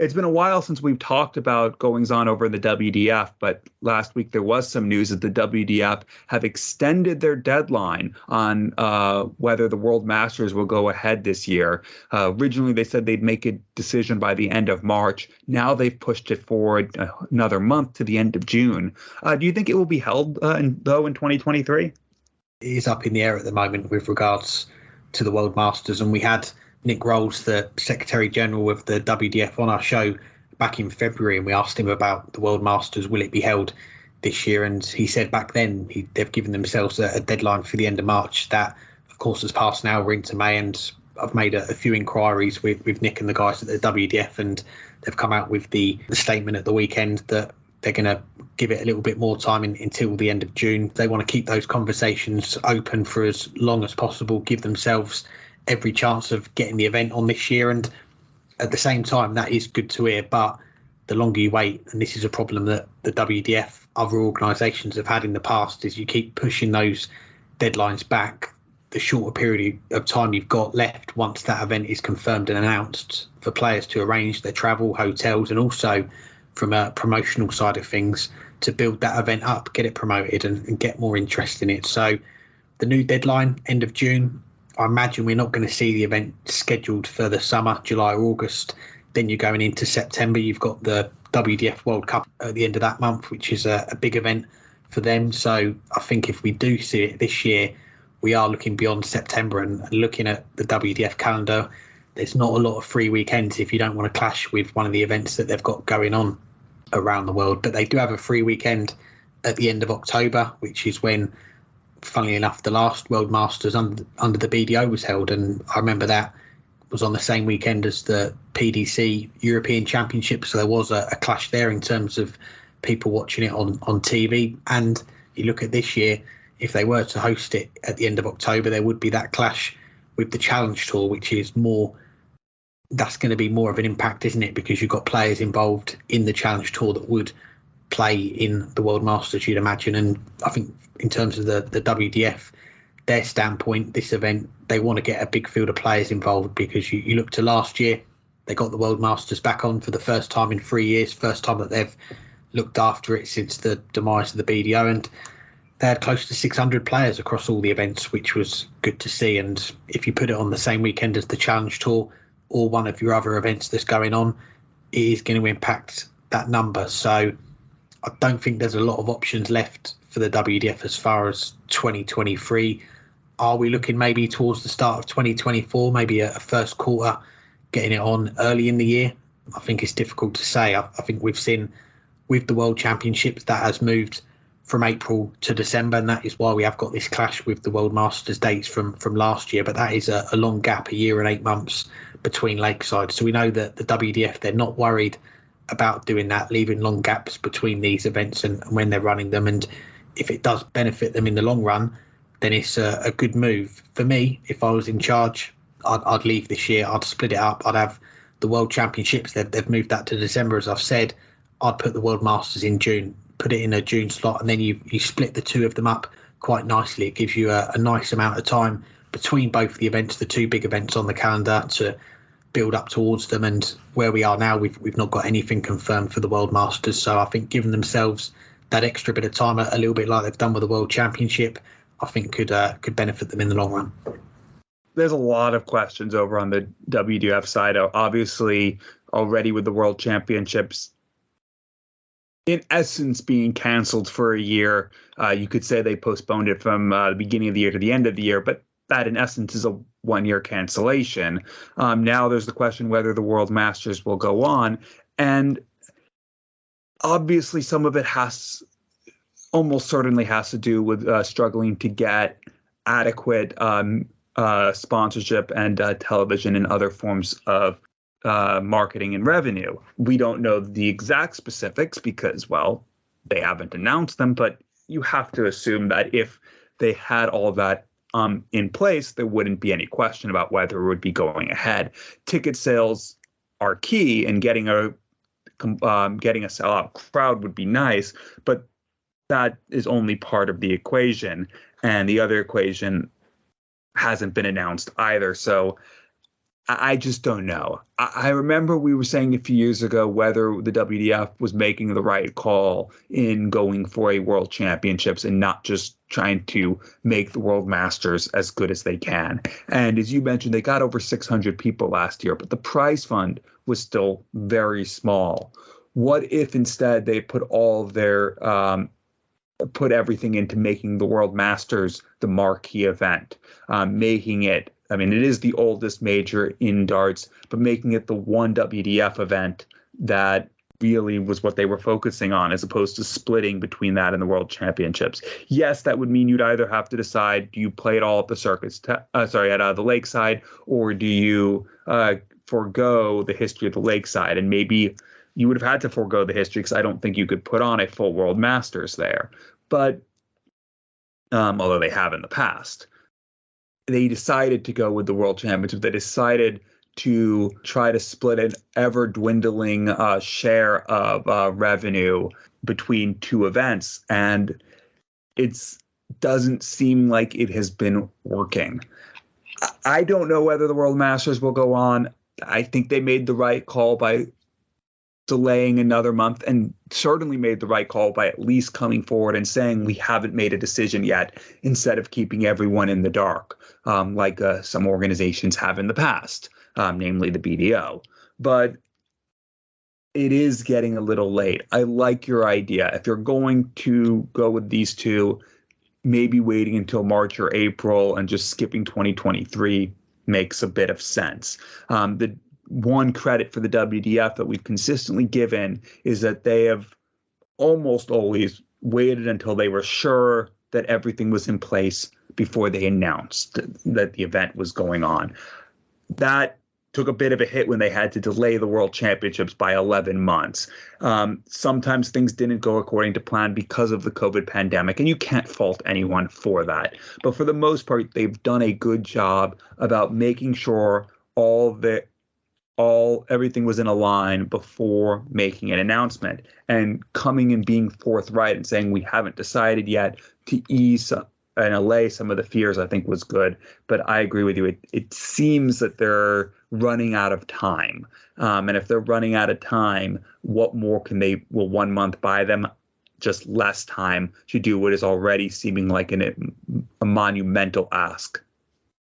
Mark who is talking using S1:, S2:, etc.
S1: It's been a while since we've talked about goings on over in the WDF, but last week there was some news that the WDF have extended their deadline on whether the World Masters will go ahead this year. Originally, they said they'd make a decision by the end of March. Now they've pushed it forward another month to the end of June. Do you think it will be held, though, in 2023?
S2: It is up in the air at the moment with regards to the World Masters, and we had Nick Rolls, the Secretary General of the WDF, on our show back in February, and we asked him about the World Masters, will it be held this year? And he said back then they've given themselves a deadline for the end of March. That, of course, has passed now. We're into May, and I've made a few inquiries with Nick and the guys at the WDF, and they've come out with the statement at the weekend that they're going to give it a little bit more time until the end of June. They want to keep those conversations open for as long as possible, give themselves every chance of getting the event on this year. And at the same time, that is good to hear, but the longer you wait, and this is a problem that the WDF, other organisations have had in the past, is you keep pushing those deadlines back, the shorter period of time you've got left once that event is confirmed and announced for players to arrange their travel, hotels, and also from a promotional side of things to build that event up, get it promoted and get more interest in it. So the new deadline, end of June, I imagine we're not going to see the event scheduled for the summer, July or August. Then you're going into September. You've got the WDF World Cup at the end of that month, which is a big event for them. So I think if we do see it this year, we are looking beyond September and looking at the WDF calendar. There's not a lot of free weekends if you don't want to clash with one of the events that they've got going on around the world. But they do have a free weekend at the end of October, which is when, funnily enough, the last World Masters under the BDO was held, and I remember that was on the same weekend as the PDC European Championship, so there was a clash there in terms of people watching it on TV. And you look at this year, if they were to host it at the end of October, there would be that clash with the Challenge Tour, which is that's going to be more of an impact, isn't it? Because you've got players involved in the Challenge Tour that would play in the World Masters, you'd imagine. And I think in terms of the WDF, their standpoint, this event, they want to get a big field of players involved, because you look to last year, they got the World Masters back on for the first time in 3 years, first time that they've looked after it since the demise of the BDO, and they had close to 600 players across all the events, which was good to see. And if you put it on the same weekend as the Challenge Tour or one of your other events that's going on, it is going to impact that number. So I don't think there's a lot of options left for the WDF as far as 2023. Are we looking maybe towards the start of 2024, maybe a first quarter, getting it on early in the year? I think it's difficult to say. I think we've seen with the World Championships that has moved from April to December, and that is why we have got this clash with the World Masters dates from last year. But that is a long gap, a year and 8 months between Lakeside. So we know that the WDF, they're not worried about doing that, leaving long gaps between these events and when they're running them. And if it does benefit them in the long run, then it's a good move. For me, if I was in charge, I'd leave this year. I'd split it up. I'd have the World Championships. They've moved that to December, as I've said. I'd put the World Masters in June, put it in a June slot, and then you split the two of them up quite nicely. It gives you a nice amount of time between both the events, the two big events on the calendar, to build up towards them. And where we are now, we've not got anything confirmed for the World Masters. So I think giving themselves that extra bit of time, a little bit like they've done with the World Championship, I think could benefit them in the long run.
S1: There's a lot of questions over on the WDF side. Obviously, already with the World Championships, in essence, being canceled for a year, you could say they postponed it from the beginning of the year to the end of the year, but that in essence is a 1 year cancellation. Now there's the question whether the World Masters will go on. And obviously some of it almost certainly has to do with struggling to get adequate sponsorship and television and other forms of marketing and revenue. We don't know the exact specifics because, well, they haven't announced them, but you have to assume that if they had all of that in place, there wouldn't be any question about whether it would be going ahead. Ticket sales are key, and getting a sellout crowd would be nice, but that is only part of the equation, and the other equation hasn't been announced either. So I just don't know. I remember we were saying a few years ago whether the WDF was making the right call in going for a world championships and not just trying to make the World Masters as good as they can. And as you mentioned, they got over 600 people last year, but the prize fund was still very small. What if instead they put all of their put everything into making the World Masters the marquee event, making it, I mean, it is the oldest major in darts, but making it the one WDF event that really was what they were focusing on, as opposed to splitting between that and the World Championships. Yes, that would mean you'd either have to decide, do you play it all at the circuits, at the Lakeside, or do you forego the history of the Lakeside? And maybe you would have had to forego the history because I don't think you could put on a full World Masters there. But although they have in the past, they decided to go with the World Championship. They decided to try to split an ever dwindling share of revenue between two events. And it doesn't seem like it has been working. I don't know whether the World Masters will go on. I think they made the right call by delaying another month, and certainly made the right call by at least coming forward and saying we haven't made a decision yet, instead of keeping everyone in the dark, like some organizations have in the past, namely the BDO. But it is getting a little late. I like your idea. If you're going to go with these two, maybe waiting until March or April and just skipping 2023 makes a bit of sense. The one credit for the WDF that we've consistently given is that they have almost always waited until they were sure that everything was in place before they announced that the event was going on. That took a bit of a hit when they had to delay the World Championships by 11 months. Sometimes things didn't go according to plan because of the COVID pandemic, and you can't fault anyone for that. But for the most part, they've done a good job about making sure everything was in a line before making an announcement, and coming and being forthright and saying we haven't decided yet to ease and allay some of the fears, I think was good. But I agree with you. It seems that they're running out of time. And if they're running out of time, what more will 1 month buy them? Just less time to do what is already seeming like a monumental ask.